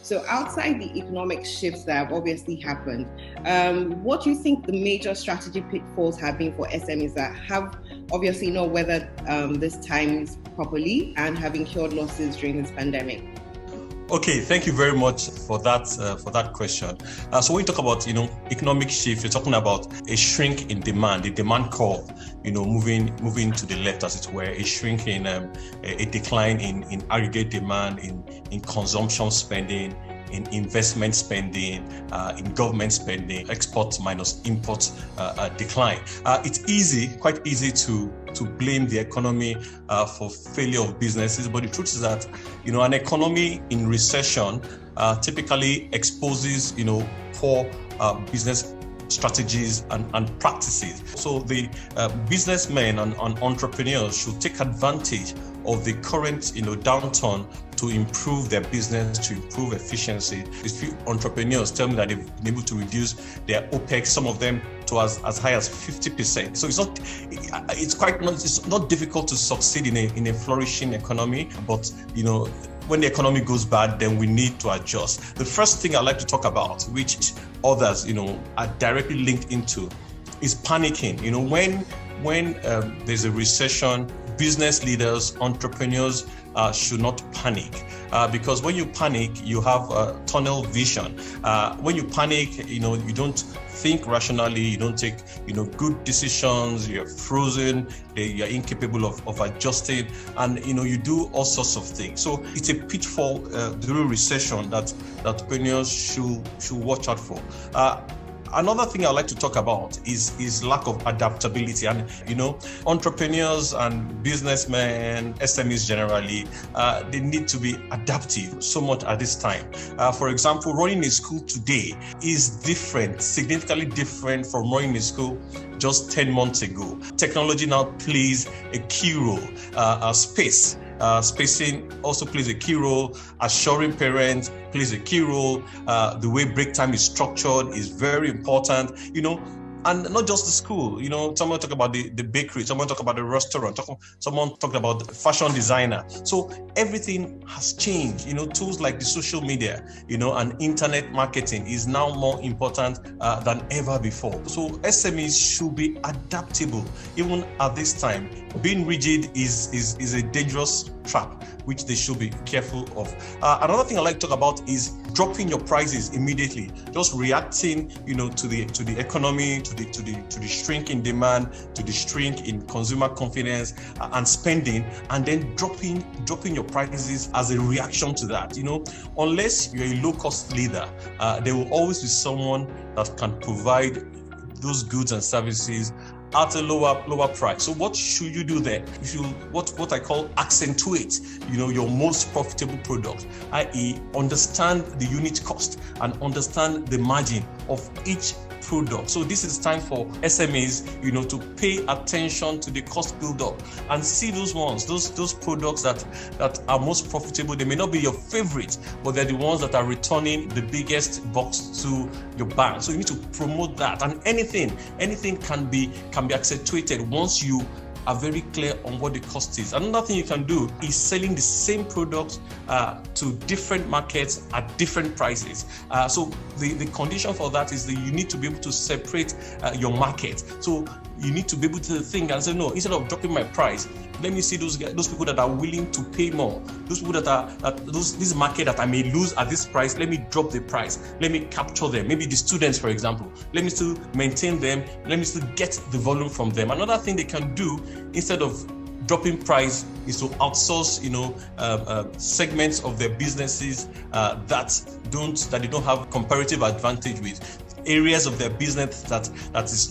So outside the economic shifts that have obviously happened, what do you think the major strategy pitfalls have been for SMEs that have obviously not weathered this times properly and have incurred losses during this pandemic? Okay, thank you very much for that question. So when you talk about economic shift, you're talking about a shrink in demand, the demand curve, moving to the left, as it were, a shrink in a decline in aggregate demand, in consumption spending, in investment spending, in government spending, exports minus imports decline. It's quite easy to blame the economy for failure of businesses, but the truth is that an economy in recession typically exposes poor business strategies and practices. So the businessmen and entrepreneurs should take advantage of the current downturn to improve their business, to improve efficiency. A few entrepreneurs tell me that they've been able to reduce their OPEX, some of them to as high as 50%. So it's not difficult to succeed in a flourishing economy, but when the economy goes bad, then we need to adjust. The first thing I'd like to talk about, which others are directly linked into, is panicking. When there's a recession, business leaders, entrepreneurs should not panic, because when you panic, you have tunnel vision. When you panic, you don't think rationally, you don't take good decisions, you're frozen, you're incapable of adjusting, and you do all sorts of things. So it's a pitfall during recession that entrepreneurs should watch out for. Another thing I'd like to talk about is lack of adaptability. And, entrepreneurs and businessmen, SMEs generally, they need to be adaptive so much at this time. For example, running a school today is different, significantly different from running a school just 10 months ago. Technology now plays a key role. Spacing also plays a key role. Assuring parents plays a key role. The way break time is structured is very important, and not just the school. Someone talk about the bakery, someone talk about the restaurant, someone talked about the fashion designer. So everything has changed. Tools like the social media, and internet marketing is now more important than ever before. So SMEs should be adaptable even at this time. Being rigid is a dangerous trap, which they should be careful of. Another thing I like to talk about is dropping your prices immediately, just reacting, to the economy, to the shrink in demand, to the shrink in consumer confidence and spending, and then dropping your prices as a reaction to that. Unless you're a low-cost leader, there will always be someone that can provide those goods and services at a lower price. So what should you do then? You should what I call accentuate, your most profitable product, i.e. understand the unit cost and understand the margin of each product. So this is time for SMEs, to pay attention to the cost build-up and see those products that are most profitable. They may not be your favorite, but they're the ones that are returning the biggest bucks to your bank. So you need to promote that, and anything can be accentuated once you are very clear on what the cost is. Another thing you can do is selling the same product to different markets at different prices. So the condition for that is that you need to be able to separate your market. So you need to be able to think and say, no, instead of dropping my price, let me see those people that are willing to pay more. Those people this market that I may lose at this price, let me drop the price. Let me capture them. Maybe the students, for example. Let me still maintain them. Let me still get the volume from them. Another thing they can do instead of dropping price is to outsource, segments of their businesses that they don't have comparative advantage with. Areas of their business that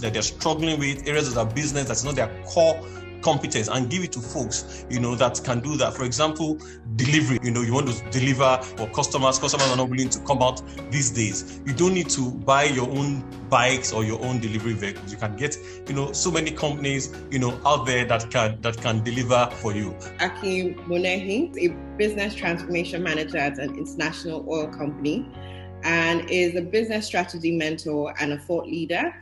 they're struggling with, areas of their business that's not their core competence, and give it to folks, that can do that. For example, delivery. You want to deliver for customers. Customers are not willing to come out these days. You don't need to buy your own bikes or your own delivery vehicles. You can get, so many companies, out there that can deliver for you. Akin Monehin, a business transformation manager at an international oil company, and is a business strategy mentor and a thought leader.